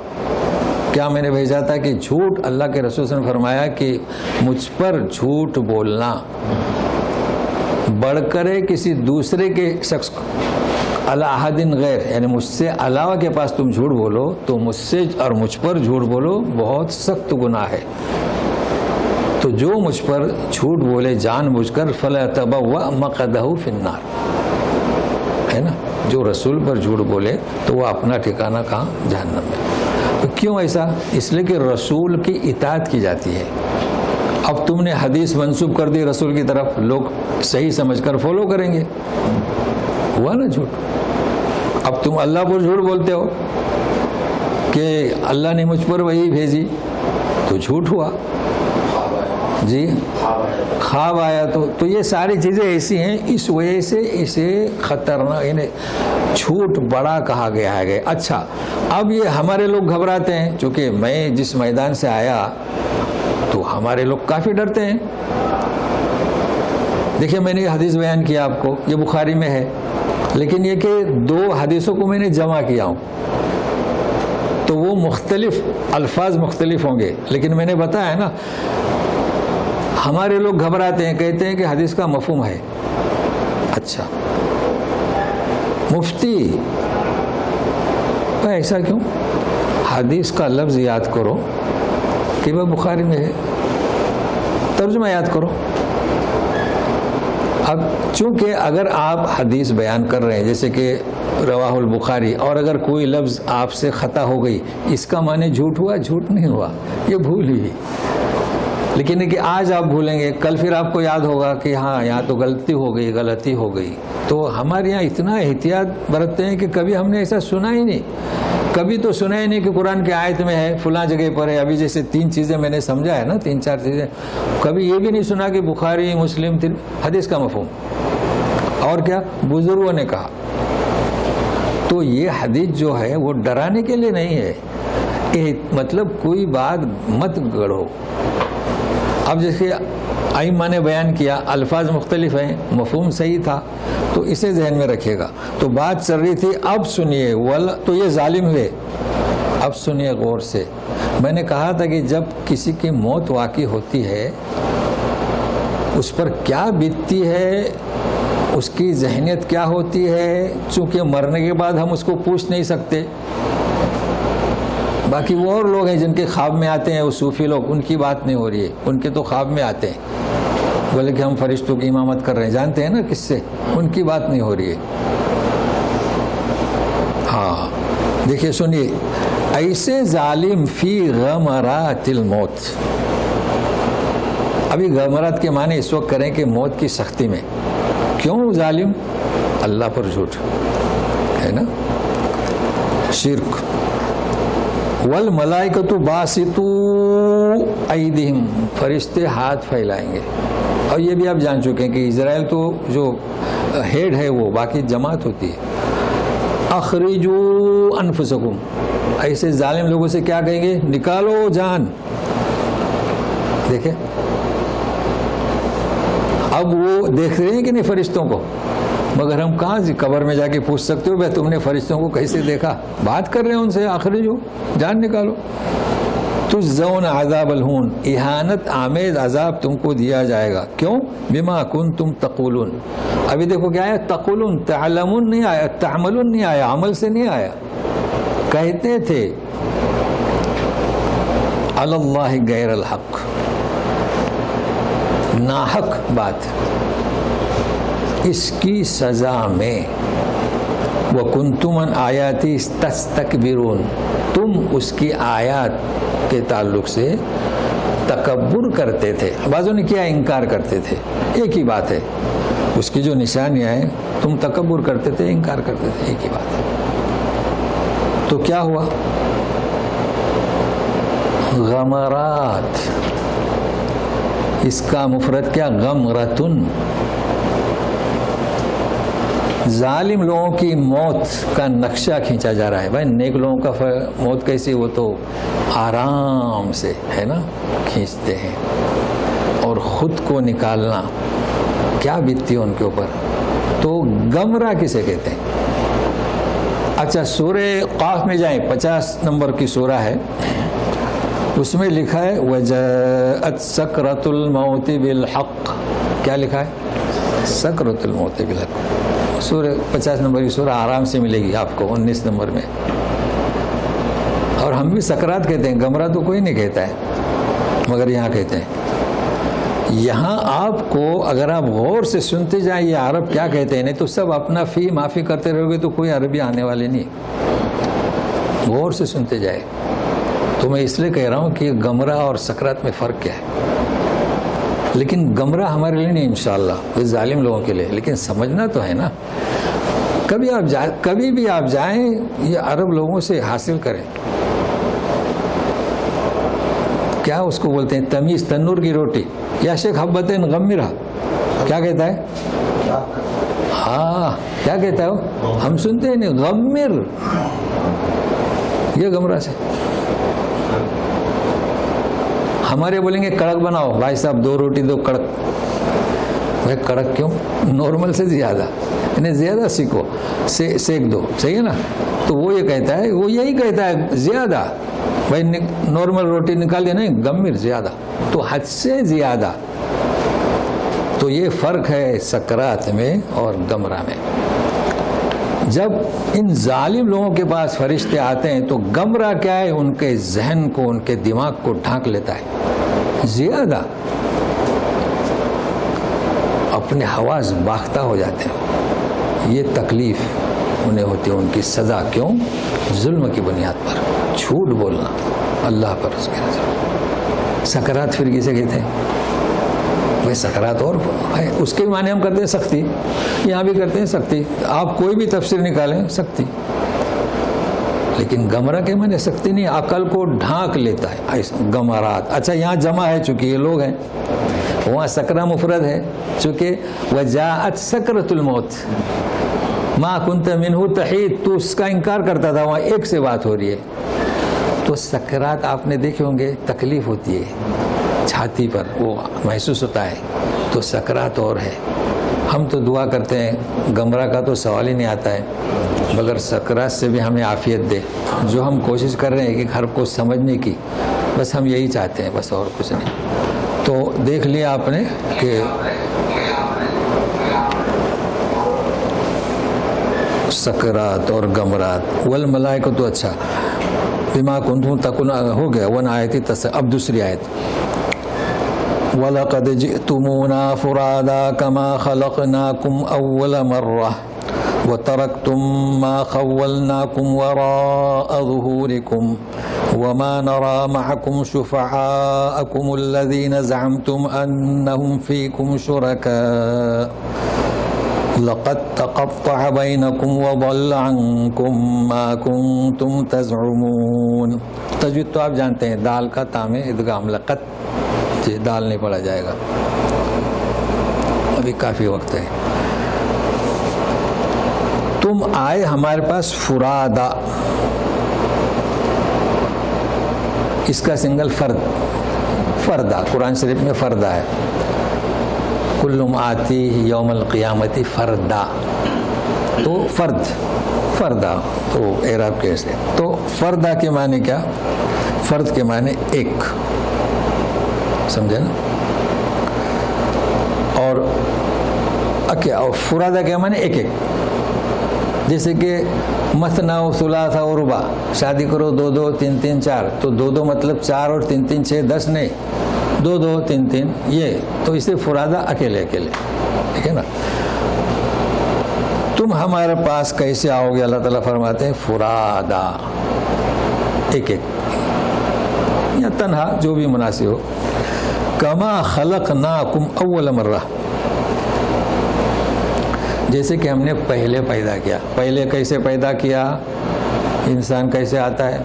کیا میں نے بھیجا تھا کہ جھوٹ، اللہ کے رسول نے فرمایا کہ مجھ پر جھوٹ بولنا بڑھ کر کسی دوسرے کے شخص کو علی احد غیر، یعنی مجھ سے علاوہ کے پاس تم جھوٹ بولو تو مجھ سے اور مجھ پر جھوٹ بولو بہت سخت گناہ ہے. تو جو مجھ پر جھوٹ بولے جان بوجھ کر فَلْيَتَبَوَّأْ مَقْعَدَهُ فِي النَّارِ، ہے نا. جو رسول پر جھوٹ بولے تو وہ اپنا ٹھکانہ کہاں؟ جہنم میں. تو کیوں ایسا؟ اس لیے کہ رسول کی اطاعت کی جاتی ہے. اب تم نے حدیث منسوب کر دی رسول کی طرف، لوگ صحیح سمجھ کر فالو کریں گے، ہوا نا جھوٹ. اب تم اللہ پر جھوٹ بولتے ہو کہ اللہ نے مجھ پر وہی بھیجی تو جھوٹ ہوا. جی خواب آیا تو یہ ساری چیزیں ایسی ہیں، اس وجہ سے اسے خطرناک، یعنی جھوٹ بڑا کہا گیا ہے. اچھا اب یہ ہمارے لوگ گھبراتے ہیں، چونکہ میں جس میدان سے آیا تو ہمارے لوگ کافی ڈرتے ہیں. دیکھیے میں نے یہ حدیث بیان کیا آپ کو، یہ بخاری میں ہے، لیکن یہ کہ دو حدیثوں کو میں نے جمع کیا ہوں تو وہ مختلف الفاظ مختلف ہوں گے. لیکن میں نے بتایا نا ہمارے لوگ گھبراتے ہیں، کہتے ہیں کہ حدیث کا مفہوم ہے. اچھا مفتی ایسا کیوں؟ حدیث کا لفظ یاد کرو کہ وہ بخاری میں ہے، ترجمہ یاد کرو. اب چونکہ اگر آپ حدیث بیان کر رہے ہیں جیسے کہ رواہ البخاری، اور اگر کوئی لفظ آپ سے خطا ہو گئی، اس کا معنی جھوٹ ہوا؟ جھوٹ نہیں ہوا، یہ بھول ہی. لیکن کہ آج آپ بھولیں گے، کل پھر آپ کو یاد ہوگا کہ ہاں یہاں تو غلطی ہو گئی. تو ہمارے یہاں اتنا احتیاط برتتے ہیں کہ کبھی ہم نے ایسا سنا ہی نہیں. کبھی تو سنا ہی نہیں کہ قرآن کی آیت میں ہے، فلاں جگہ پر ہے. ابھی جیسے 3 چیزیں میں نے سمجھا ہے نا، 3-4 چیزیں، کبھی یہ بھی نہیں سنا کہ بخاری مسلم حدیث کا مفہوم، اور کیا بزرگوں نے کہا. تو یہ حدیث جو ہے وہ ڈرانے کے لیے نہیں ہے، مطلب کوئی بات مت گڑھو. اب جیسے ائمہ نے بیان کیا، الفاظ مختلف ہیں، مفہوم صحیح تھا، تو اسے ذہن میں رکھیے گا. تو بات چل رہی تھی، اب سنیے. تو یہ ظالم ہوئے، اب سنیے غور سے. میں نے کہا تھا کہ جب کسی کی موت واقع ہوتی ہے اس پر کیا بیتتی ہے، اس کی ذہنیت کیا ہوتی ہے. چونکہ مرنے کے بعد ہم اس کو پوچھ نہیں سکتے. باقی وہ اور لوگ ہیں جن کے خواب میں آتے ہیں، وہ صوفی لوگ، ان کی بات نہیں ہو رہی ہے. ان کے تو خواب میں آتے ہیں، بولے کہ ہم فرشتوں کی امامت کر رہے ہیں، جانتے ہیں نا کس سے، ان کی بات نہیں ہو رہی ہے. ہاں دیکھیے سنیے، ایسے ظالم فی غمرات الموت. ابھی غمرات کے معنی اس وقت کریں کہ موت کی سختی میں. کیوں ظالم؟ اللہ پر جھوٹ ہے نا، شرک. والملائکۃ باسطوا ایدیہم، فرشتے ہاتھ پھیلائیں گے. اور یہ بھی آپ جان چکے ہیں کہ اسرائیل تو جو ہیڈ ہے وہ، باقی جماعت ہوتی ہے. اخرجوا انفسکم، ایسے ظالم لوگوں سے کیا کہیں گے؟ نکالو جان. دیکھیں اب وہ دیکھ رہے ہیں کہ نہیں فرشتوں کو، مگر ہم کہاں قبر میں جا کے پوچھ سکتے ہو بھائی تم نے فرشتوں کو کیسے دیکھا؟ بات کر رہے ہیں ان سے، اخرجو، جان نکالو. تجزون عذاب الہون، اہانت آمیز عذاب تم کو دیا جائے گا. کیوں؟ بما کنتم تقولون. ابھی دیکھو کیا ہے، تقولون، تعلمون نہیں آیا، تعملون نہیں آیا، عمل سے نہیں آیا. کہتے تھے علی اللہ غیر الحق، ناحق بات، اس کی سزا میں وَكُنْتُمْ عَنْ آيَاتِي تَسْتَكْبِرُونَ، تم اس کی آیات کے تعلق سے تکبر کرتے تھے. بعضوں نے کیا انکار کرتے تھے، ایک ہی بات ہے. اس کی جو نشانیاں ہیں، تم تکبر کرتے تھے، انکار کرتے تھے، ایک ہی بات ہے. تو کیا ہوا؟ غمرات، اس کا مفرد کیا؟ غمرتن. ظالم لوگوں کی موت کا نقشہ کھینچا جا رہا ہے. بھائی نیک لوگوں کا موت کیسی؟ وہ تو آرام سے ہے نا کھینچتے ہیں، اور خود کو نکالنا کیا بیتتی ہے ان کے اوپر. تو گمراہ کسے کہتے ہیں؟ اچھا، سورہ قاف میں جائیں، 50 نمبر کی سورہ ہے، اس میں لکھا ہے وَجَاءَتْ سَكْرَةُ الْمَوْتِ بِالْحَقِّ. کیا لکھا ہے؟ سکرۃ الموت بالحق. سورہ 50 نمبر کی سورہ آرام سے ملے گی آپ کو 19 نمبر میں. اور ہم بھی سکرات کہتے ہیں، گمراہ تو کوئی نہیں کہتا ہے، مگر یہاں کہتے ہیں. یہاں آپ کو اگر آپ غور سے سنتے جائیں یہ عرب کیا کہتے ہیں، نہیں تو سب اپنا فی معافی کرتے رہو گے تو کوئی عربی آنے والے نہیں. غور سے سنتے جائے. تو میں اس لیے کہہ رہا ہوں کہ گمراہ اور سکرات میں فرق کیا ہے. لیکن گمراہ ہمارے لیے نہیں انشاءاللہ، یہ ظالم لوگوں کے لیے. لیکن سمجھنا تو ہے نا. کبھی بھی آپ جائیں یہ عرب لوگوں سے حاصل کریں. کیا اس کو بولتے ہیں؟ تمیز، تنور کی روٹی. یا شیخ حبتین غمرہ کیا کہتا ہے؟ ہاں کیا کہتا ہے وہ؟ ہم سنتے ہیں نہیں، غمر. یہ گمراہ سے. ہمارے بولیں گے کڑک بناؤ، بھائی صاحب 2 روٹی 2 کڑک. بھائی کڑک کیوں؟ نارمل سے زیادہ، انہیں زیادہ سیکھو، سیک دو، صحیح ہے نا. تو وہ یہ کہتا ہے، وہ یہی کہتا ہے زیادہ. بھائی نارمل روٹی نکال دیا، نہیں، گمر زیادہ، تو حد سے زیادہ. تو یہ فرق ہے سکرات میں اور گمراہ میں. جب ان ظالم لوگوں کے پاس فرشتے آتے ہیں تو گمراہ کیا ہے؟ ان کے ذہن کو، ان کے دماغ کو ڈھانک لیتا ہے زیادہ، اپنے حواس باختہ ہو جاتے ہیں. یہ تکلیف انہیں ہوتی ہے، ان کی سزا. کیوں؟ ظلم کی بنیاد پر، جھوٹ بولنا اللہ پر، اس کے نظر. سکرات پھر کسے کہتے ہیں؟ بھائی سکرات اور اس کے معنی ہم کرتے ہیں سختی، یہاں بھی کرتے ہیں سختی. آپ کوئی بھی تفسیر نکالیں سختی. لیکن گمراہ کے معنی سختی نہیں، عقل کو ڈھانک لیتا ہے گمرات. اچھا یہاں جمع ہے چونکہ یہ لوگ ہیں، وہاں سکرہ مفرد ہے چونکہ وجاءت سکرۃ الموت ما کنت منہ تحید. تو اس کا انکار کرتا تھا، وہاں ایک سے بات ہو رہی ہے. تو سکرات آپ نے دیکھے ہوں گے، تکلیف ہوتی ہے چھاتی پر، وہ محسوس ہوتا ہے. تو سکرات اور ہے. ہم تو دعا کرتے ہیں، گمراہ کا تو سوال ہی نہیں آتا ہے، مگر سکرات سے بھی ہمیں عافیت دے. جو ہم کوشش کر رہے ہیں کہ ہر کو سمجھنے کی، بس ہم یہی چاہتے ہیں، بس اور کچھ نہیں. تو دیکھ لیا آپ نے کہ سکرات اور گمرات. والملائکہ تو اچھا بما کنتم تکون ہو گیا. ون آیتی اب دوسری آیت. وَلَقَدْ جِئْتُمُونَا فُرَادَا كَمَا خَلَقْنَاكُمْ أَوَّلَ مَرَّةٍ وَتَرَكْتُمْ مَا خَوَّلْنَاكُمْ وَرَاءَ ظُهُورِكُمْ وَمَا نَرَى مَعَكُمْ شُفَعَاءَكُمُ الَّذِينَ زَعَمْتُمْ أَنَّهُمْ فِيكُمْ شُرَكَاءُ لَقَدْ تَقَطَّعَ بَيْنَكُمْ وَضَلَّ عَنْكُمْ مَا كُنْتُمْ تَزْعُمُونَ. تجوید تو آپ جانتے ہیں، دال کا تام ادغام. لقد دال نہیں پڑھا جائے گا، ابھی کافی وقت ہے. تم آئے ہمارے پاس فرادا، اس کا سنگل فردا قرآن شریف میں فردا ہے. کلم آتی یوم القیامتی فردا. تو فردا تو اعراب کیسے؟ تو فردا کے معنی کیا؟ فرد کے معنی ایک، سمجھے نا. اور فرادا کے معنی ایک ایک. جیسے کہ مثنا و ثلاثہ و رباع، شادی کرو 2 2 3 3 4. تو 2 2 مطلب 4 اور 3 3 6 10 نہیں، 2 2 3 3 یہ. تو اسے فرادا اکیلے، ٹھیک ہے نا. تم ہمارے پاس کیسے آؤ گے؟ اللہ تعالیٰ فرماتے ہیں فرادا، ایک ایک یا تنہا، جو بھی مناسب ہو. کما خلقناکم اول مرہ، جیسے کہ ہم نے پہلے پیدا کیا. پہلے کیسے پیدا کیا؟ انسان کیسے آتا ہے؟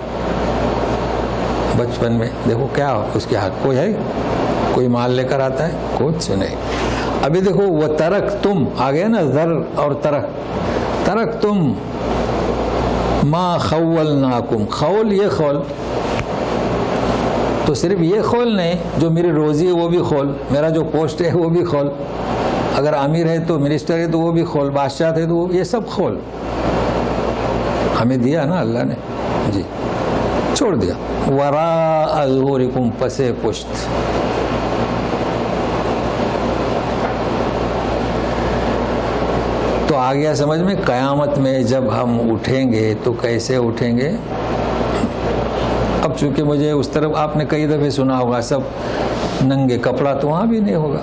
بچپن میں دیکھو کیا اس کے حق کوئی ہے؟ کوئی مال لے کر آتا ہے؟ کچھ نہیں. ابھی دیکھو وہ ترک تم آ گیا نا، ذر اور ترک تم ما خولناکم. خول، یہ خول تو صرف یہ خول نہیں، جو میری روزی ہے وہ بھی خول، میرا جو پوسٹ ہے وہ بھی خول، اگر امیر ہے تو منسٹر ہے تو وہ بھی خول، بادشاہ ہے تو وہ، یہ سب خول ہمیں دیا نا اللہ نے. جی چھوڑ دیا. وراء ظہورکم، پسے پشت. تو آ گیا سمجھ میں. قیامت میں جب ہم اٹھیں گے تو کیسے اٹھیں گے؟ اب چونکہ مجھے اس طرف آپ نے کئی دفعہ سنا ہوگا سب ننگے، کپڑا تو وہاں بھی نہیں ہوگا.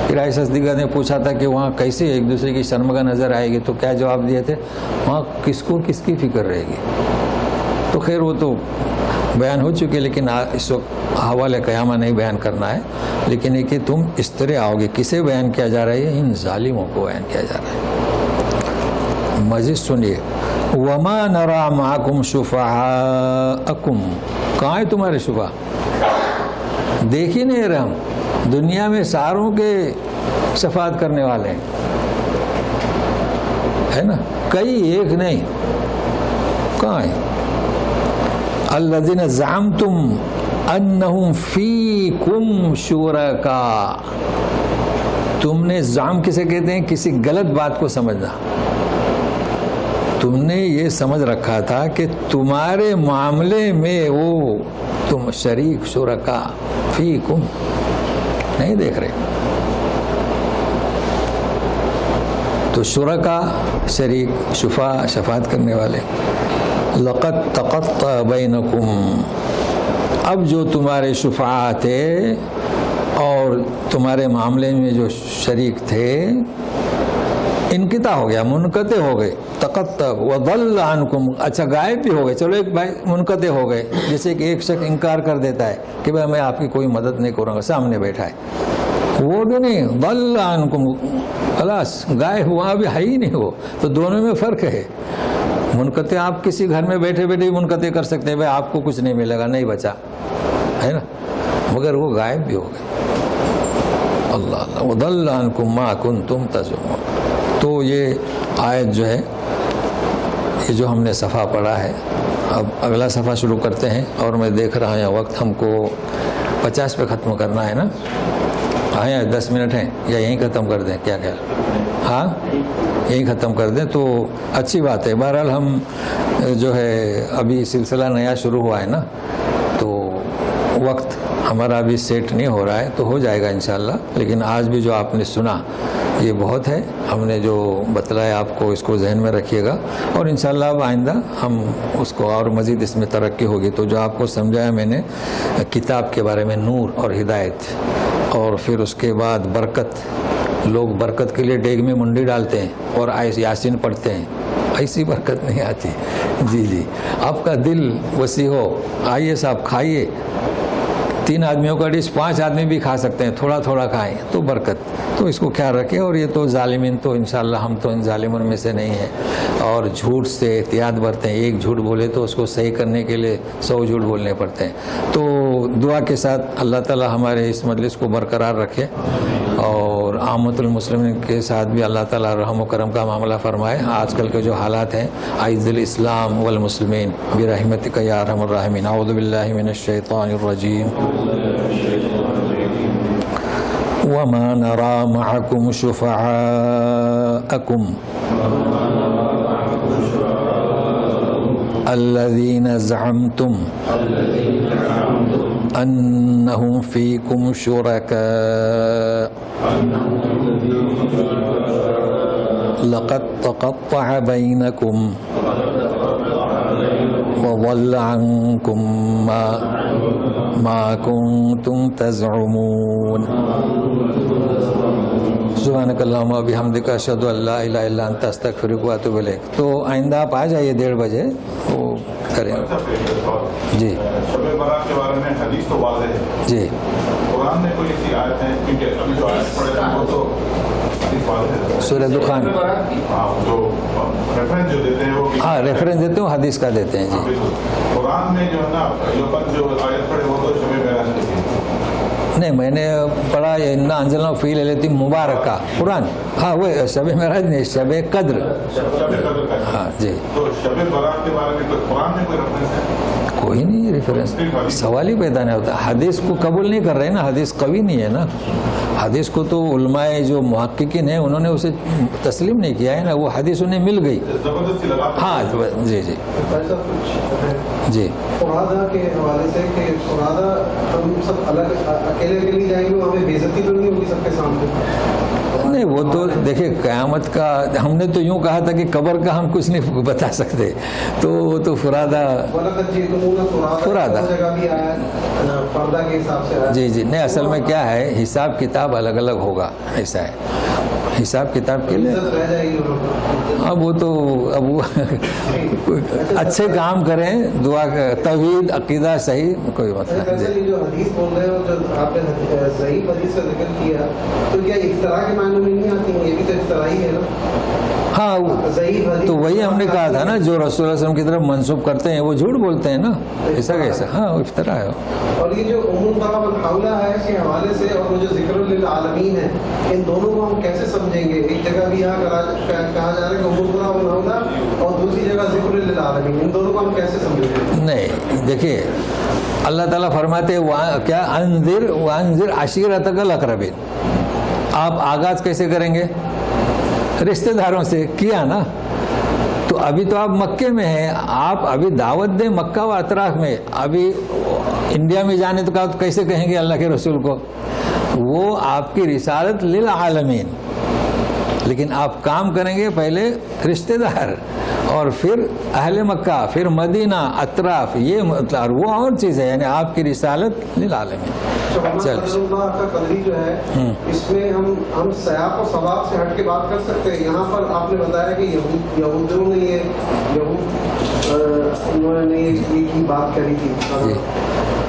پھر عائشہ صدیقہ نے پوچھا تھا کہ وہاں کیسے ایک دوسرے کی شرمگاہ نظر آئے گی؟ تو کیا جواب دیے تھے؟ وہاں کس کو کس کی فکر رہے گی. تو خیر وہ تو بیان ہو چکے، لیکن اس وقت حوالے قیامہ نہیں بیان کرنا ہے. لیکن یہ کہ تم اس طرح آؤ گے. کسے بیان کیا جا رہا ہے؟ ان ظالموں کو بیان کیا جا رہا ہے. مزید سنیے. وما نرى معكم شفعاءكم، کہاں ہے تمہارے شفعاء؟ دیکھ ہی نہیں رہے ہم. دنیا میں ساروں کے شفاعت کرنے والے ہیں، ہے نا، کئی، ایک نہیں. کہاں ہے؟ الذين زعمتم انهم فيكم شركاء. تم نے زعم کسے کہتے ہیں؟ کسی غلط بات کو سمجھنا. تم نے یہ سمجھ رکھا تھا کہ تمہارے معاملے میں وہ تم شریک، شرکا، فیکم نہیں دیکھ رہے. تو شرکا شریک، شفاعت کرنے والے. لقد تقطع بینکم، اب جو تمہارے شفعاء تھے اور تمہارے معاملے میں جو شریک تھے انقطاع ہو گیا، منقطع ہو گئے. تقطع وضل عنکم، اچھا غائب بھی ہو گئے. چلو ایک بھائی منقطع ہو گئے، جیسے کہ ایک شخص انکار کر دیتا ہے کہ بھائی میں آپ کی کوئی مدد نہیں کروں گا، سامنے بیٹھا ہے، وہ بھی نہیں. ضل عنکم، خلاص غائب ہوا، ابھی ہے ہی نہیں وہ. تو دونوں میں فرق ہے. منقطع آپ کسی گھر میں بیٹھے بیٹھے منقطع کر سکتے ہیں، بھائی آپ کو کچھ نہیں ملے گا، نہیں بچا، ہے نا، مگر وہ غائب بھی ہو گئے. اللہ اللہ. وضل عنکم ما کنتم تزعمون. تو یہ آیت جو ہے، یہ جو ہم نے صفحہ پڑھا ہے، اب اگلا صفحہ شروع کرتے ہیں. اور میں دیکھ رہا ہوں وقت ہم کو 50 پہ ختم کرنا ہے نا. ہاں یا 10 منٹ ہیں، یا یہیں ختم کر دیں؟ کیا خیال؟ ہاں یہیں ختم کر دیں تو اچھی بات ہے. بہرحال ہم جو ہے ابھی سلسلہ نیا شروع ہوا ہے نا، تو وقت ہمارا ابھی سیٹ نہیں ہو رہا ہے، تو ہو جائے گا انشاءاللہ. لیکن آج بھی جو آپ نے سنا یہ بہت ہے. ہم نے جو بتلایا آپ کو، اس کو ذہن میں رکھیے گا، اور انشاءاللہ اب آئندہ ہم اس کو اور مزید اس میں ترقی ہوگی. تو جو آپ کو سمجھایا میں نے کتاب کے بارے میں، نور اور ہدایت، اور پھر اس کے بعد برکت. لوگ برکت کے لیے ڈیگ میں منڈی ڈالتے ہیں اور یاسین پڑھتے ہیں، ایسی برکت نہیں آتی. جی جی، آپ کا دل وسیع ہو، آئیے صاحب کھائیے. 3 آدمیوں کا ڈش 5 آدمی بھی کھا سکتے ہیں، تھوڑا تھوڑا کھائیں تو برکت. تو اس کو خیال رکھیں. اور یہ تو ظالمین تو انشاءاللہ ہم تو ان ظالموں میں سے نہیں ہیں، اور جھوٹ سے احتیاط برتیں. ایک جھوٹ بولے تو اس کو صحیح کرنے کے لیے 100 جھوٹ بولنے پڑتے ہیں. تو دعا کے ساتھ اللہ تعالی ہمارے اس مجلس کو برقرار رکھے، اور عامت المسلمین کے ساتھ بھی اللہ تعالی رحم و کرم کا معاملہ فرمائے. آج کل کے جو حالات ہیں، اعز الاسلام والمسلمین برحمتک یا ارحم الراحمین. اعوذ باللہ من الشیطان الرجیم. وما نرى معكم شفعاءكم الذين زعمتم أنهم فيكم شركاء لقد تقطع بينكم وضل عنكم ما كنتم تزعمون. سبحانک اللہم و بحمدک اشہد ان لا الہ الا انت استغفرک و اتوب الیک. تو آئندہ آپ آ جائیے 1:30 بجے وہ کریں. جی شب برات کے بارے میں حدیث تو واضح ہے, جی قرآن میں کوئی ایسی آیت ہے, کیونکہ ابھی جو آیت پڑھے ہیں وہ تو حدیث واضح ہے. سورہ دخان, ہاں جو ریفرنس جو دیتے ہیں وہ ہاں ریفرنس دیتے ہوں, حدیث کا دیتے ہیں. جی قرآن میں جو ہے نا جو آیت پڑھے وہ تو شب معراج کی تھی. نہیں, میں نے پڑھا انا انزلنا فی لیلۃ مبارکہ قرآن. ہاں وہ شب معراج نہیں, شب قدر. شب قدر کا ہاں جی. تو شب برات کے بارے میں قرآن میں کوئی ریفرنس ہے؟ کوئی نہیں ریفرنس, سوال ہی پیدا نہیں ہوتا. حدیث کو قبول نہیں کر رہے نا, حدیث قوی نہیں ہے نا. حدیث کو تو علماء جو محققین ہیں انہوں نے اسے تسلیم نہیں کیا ہے نا, وہ حدیث انہیں مل گئی. زبردستی لگا. ہاں جی جی جی. فرادہ کے حوالے سے کہ فرادہ ہم سب الگ اکیلے اکیلے جائیں گے, ہمیں بے عزتی تو نہیں ہوگی سب کے سامنے؟ نہیں, وہ تو دیکھیں قیامت کا ہم نے تو یوں کہا تھا کہ قبر کا ہم کچھ نہیں بتا سکتے, تو وہ تو فرادہ جگہ بھی آیا پردہ کے حساب سے. جی جی. نہیں, اصل میں کیا ہے, حساب کتاب الگ الگ ہوگا, ایسا ہے. حساب کتاب کے لیے اب وہ تو اب وہ اچھے کام کریں, دعا توحید عقیدہ صحیح, کوئی مطلب نہیں. جو حدیث بول رہے ہو, جو آپ نے صحیح حدیث کا ذکر کیا, تو کیا اختراع کے معنی میں نہیں آتی, یہ بھی تو اختراع ہی ہے نا. ہاں تو وہی ہم نے کہا تھا نا, جو رسول اللہ صلی اللہ علیہ وسلم کی طرف منسوب کرتے ہیں وہ جھوٹ بولتے ہیں نا, ایسا کیسا. ہاں وہ افتراء ہے. اور یہ جو ام القرى والحولہ ہے اس کے حوالے سے, اور وہ جو ذکر للعالمین ہے, ان دونوں کو ہم کیسے سمجھیں گے؟ ایک جگہ بھی یہاں کہا جا رہا ہے کہ ام القرى والحولہ, اور دوسری جگہ ذکر للعالمین, ان دونوں کو ہم کیسے سمجھیں گے؟ نہیں دیکھیے, اللہ تعالیٰ فرماتے ہیں کیا انذر وانذر عشیرتک الاقربین. آپ آغاز کیسے کریں گے؟ رشتہ داروں سے کیا نا. تو ابھی تو آپ مکے میں ہیں, آپ ابھی دعوت دیں مکہ و اطراف میں. ابھی انڈیا میں جانے تو کیسے کہیں گے اللہ کے رسول کو؟ وہ آپ کی رسالت للعالمین, لیکن آپ کام کریں گے پہلے رشتہ دار, اور پھر اہل مکہ, پھر مدینہ اطراف, یہ مطلب وہ اور چیز ہے, یعنی آپ کی رسالت للعالمین. چل اللہ کا قدری جو ہے, اس میں ہم سیاق و ثواب سے ہٹ کے بات کر سکتے ہیں. یہاں پر آپ نے بتایا کہ یہودوں نے انہوں نے یہ بات کری تھی,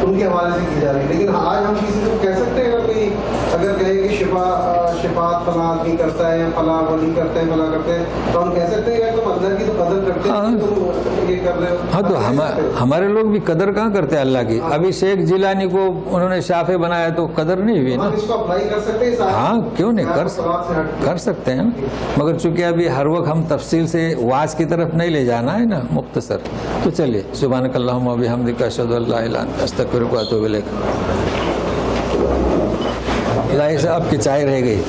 ان کے حوالے سے کی جا رہی ہے. لیکن آج ہم کسی کو کہہ سکتے ہیں کوئی اگر کہے کہ شفاعت فلاں آدمی کرتا ہے, فلاں ولی کرتے ہیں, فلاں کرتے ہیں, تو ہم کہہ سکتے ہیں کہ تم اللہ کی تو قدر کرتے ہیں, تم یہ کر رہے ہو. ہاں تو ہمارے لوگ بھی قدر کہاں کرتے ہیں اللہ کی. ابھی شیخ جیلانی کو انہوں نے شافع بنایا تو قدر نہیں ہوئی نا. ہم اس کو اپلائی کر سکتے ہیں. ہاں کیوں نہیں کر سکتے ہیں, مگر چونکہ ابھی ہر وقت ہم تفصیل سے واعظ کی طرف نہیں لے جانا ہے نا, مختصر. تو چلیے, سبحانک اللہم و بحمدک اشہد ان لا الہ الا انت استغفرک و اتوب الیک. لائی صاحب کی چائے رہ گئی.